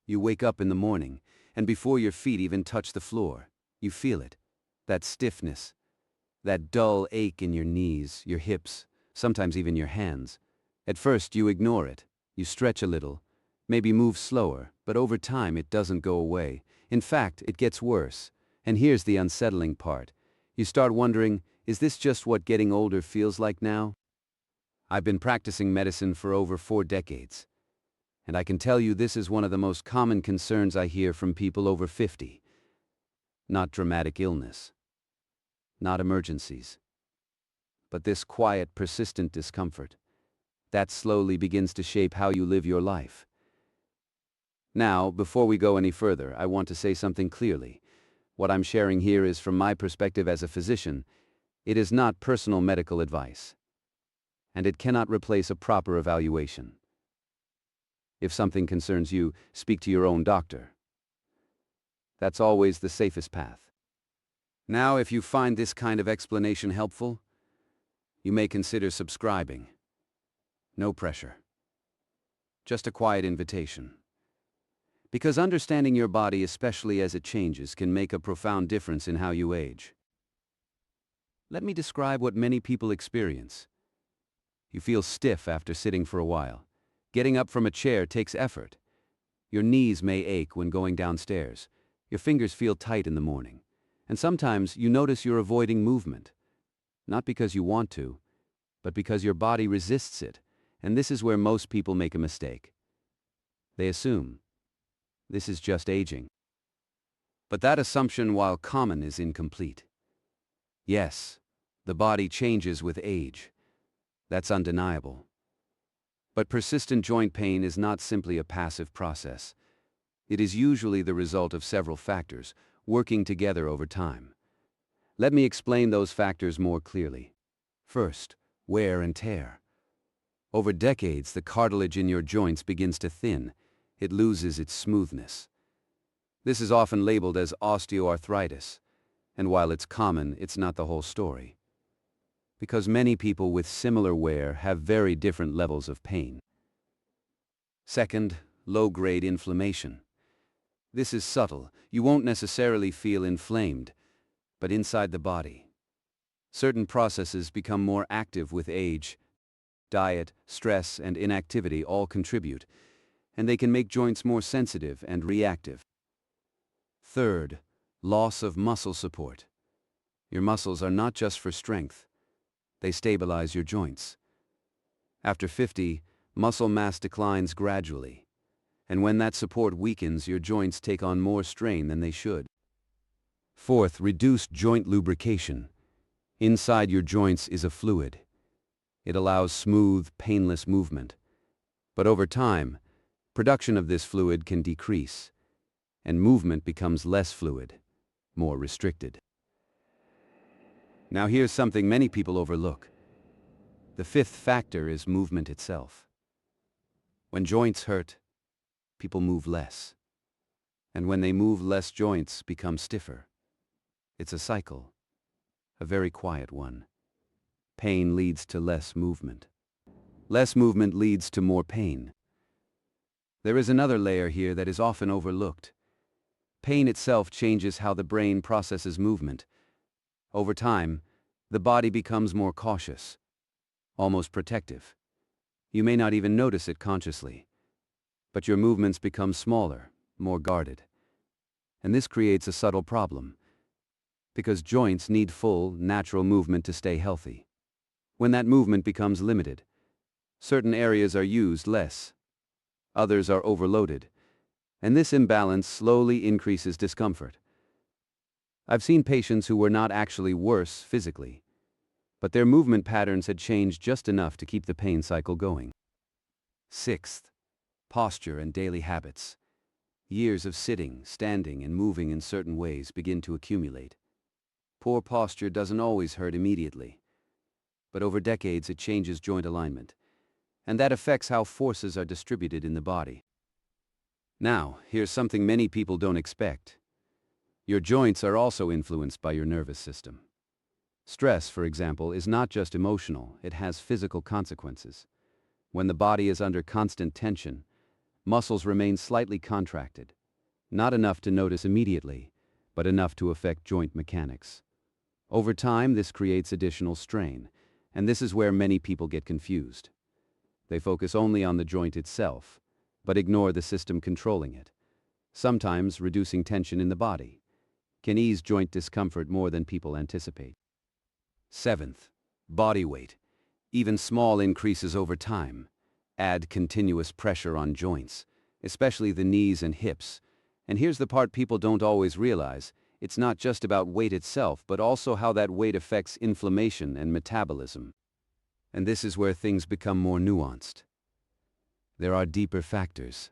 You wake up in the morning, and before your feet even touch the floor, you feel it. That stiffness, that dull ache in your knees, your hips, sometimes even your hands. At first you ignore it. You stretch a little, maybe move slower, but over time it doesn't go away. In fact, it gets worse. And here's the unsettling part. You start wondering, is this just what getting older feels like now? I've been practicing medicine for over 4 decades. And I can tell you this is one of the most common concerns I hear from people over 50. Not dramatic illness, not emergencies, but this quiet, persistent discomfort that slowly begins to shape how you live your life. Now, before we go any further, I want to say something clearly. What I'm sharing here is from my perspective as a physician. It is not personal medical advice, and it cannot replace a proper evaluation. If something concerns you, speak to your own doctor. That's always the safest path. Now, if you find this kind of explanation helpful, you may consider subscribing. No pressure. Just a quiet invitation. Because understanding your body, especially as it changes, can make a profound difference in how you age. Let me describe what many people experience. You feel stiff after sitting for a while. Getting up from a chair takes effort. Your knees may ache when going downstairs. Your fingers feel tight in the morning. And sometimes you notice you're avoiding movement. Not because you want to, but because your body resists it. And this is where most people make a mistake. They assume this is just aging. But that assumption, while common, is incomplete. Yes, the body changes with age. That's undeniable. But persistent joint pain is not simply a passive process. It is usually the result of several factors, working together over time. Let me explain those factors more clearly. First, wear and tear. Over decades, the cartilage in your joints begins to thin. It loses its smoothness. This is often labeled as osteoarthritis, and while it's common, it's not the whole story. Because many people with similar wear have very different levels of pain. Second, low-grade inflammation. This is subtle. You won't necessarily feel inflamed, but inside the body. Certain processes become more active with age. Diet, stress, and inactivity all contribute, and they can make joints more sensitive and reactive. Third, loss of muscle support. Your muscles are not just for strength. They stabilize your joints. After 50, muscle mass declines gradually, and when that support weakens, your joints take on more strain than they should. Fourth, reduced joint lubrication. Inside your joints is a fluid. It allows smooth, painless movement. But over time, production of this fluid can decrease, and movement becomes less fluid, more restricted. Now here's something many people overlook. The fifth factor is movement itself. When joints hurt, people move less. And when they move less, joints become stiffer. It's a cycle, a very quiet one. Pain leads to less movement. Less movement leads to more pain. There is another layer here that is often overlooked. Pain itself changes how the brain processes movement. Over time, the body becomes more cautious, almost protective. You may not even notice it consciously, but your movements become smaller, more guarded. And this creates a subtle problem, because joints need full, natural movement to stay healthy. When that movement becomes limited, certain areas are used less, others are overloaded, and this imbalance slowly increases discomfort. I've seen patients who were not actually worse physically, but their movement patterns had changed just enough to keep the pain cycle going. Sixth, posture and daily habits. Years of sitting, standing, and moving in certain ways begin to accumulate. Poor posture doesn't always hurt immediately, but over decades it changes joint alignment, and that affects how forces are distributed in the body. Now, here's something many people don't expect. Your joints are also influenced by your nervous system. Stress, for example, is not just emotional, it has physical consequences. When the body is under constant tension, muscles remain slightly contracted. Not enough to notice immediately, but enough to affect joint mechanics. Over time, this creates additional strain, and this is where many people get confused. They focus only on the joint itself, but ignore the system controlling it. Sometimes reducing tension in the body can ease joint discomfort more than people anticipate. Seventh, body weight. Even small increases over time add continuous pressure on joints, especially the knees and hips. And here's the part people don't always realize. It's not just about weight itself, but also how that weight affects inflammation and metabolism. And this is where things become more nuanced. There are deeper factors,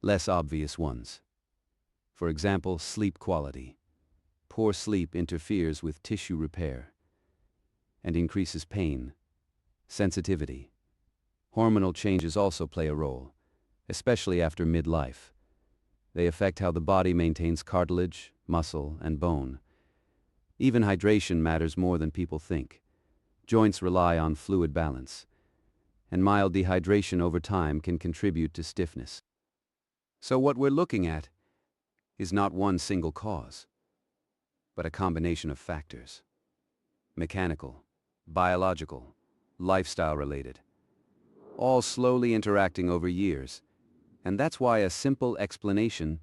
less obvious ones. For example, sleep quality. Poor sleep interferes with tissue repair and increases pain. Sensitivity. Hormonal changes also play a role, especially after midlife. They affect how the body maintains cartilage, muscle, and bone. Even hydration matters more than people think. Joints rely on fluid balance, and mild dehydration over time can contribute to stiffness. So what we're looking at is not one single cause, but a combination of factors. Mechanical, biological, lifestyle-related, all slowly interacting over years. And that's why a simple explanation,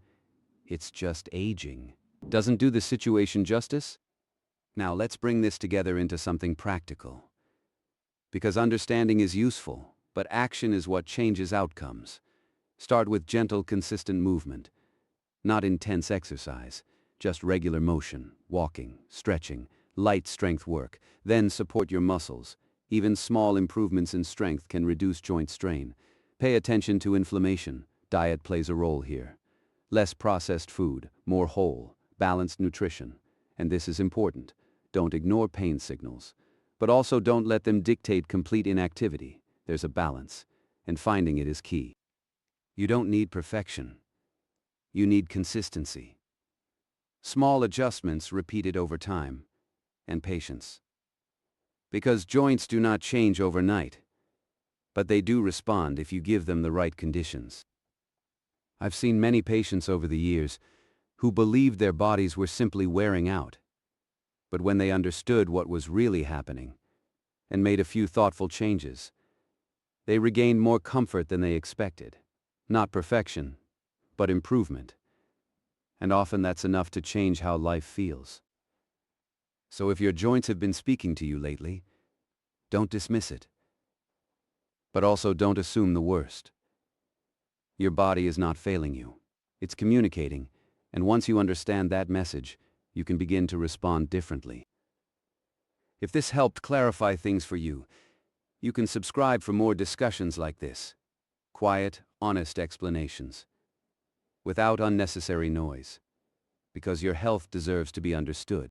"it's just aging," doesn't do the situation justice. Now let's bring this together into something practical. Because understanding is useful, but action is what changes outcomes. Start with gentle, consistent movement. Not intense exercise, just regular motion, walking, stretching, light strength work. Then support your muscles. Even small improvements in strength can reduce joint strain. Pay attention to inflammation. Diet plays a role here. Less processed food, more whole, balanced nutrition. And this is important. Don't ignore pain signals, but also don't let them dictate complete inactivity. There's a balance, and finding it is key. You don't need perfection. You need consistency. Small adjustments repeated over time, and patience. Because joints do not change overnight, but they do respond if you give them the right conditions. I've seen many patients over the years who believed their bodies were simply wearing out. But when they understood what was really happening and made a few thoughtful changes, they regained more comfort than they expected. Not perfection, but improvement. And often that's enough to change how life feels. So if your joints have been speaking to you lately, don't dismiss it. But also don't assume the worst. Your body is not failing you. It's communicating, and once you understand that message, you can begin to respond differently. If this helped clarify things for you, you can subscribe for more discussions like this. Quiet, honest explanations. Without unnecessary noise. Because your health deserves to be understood.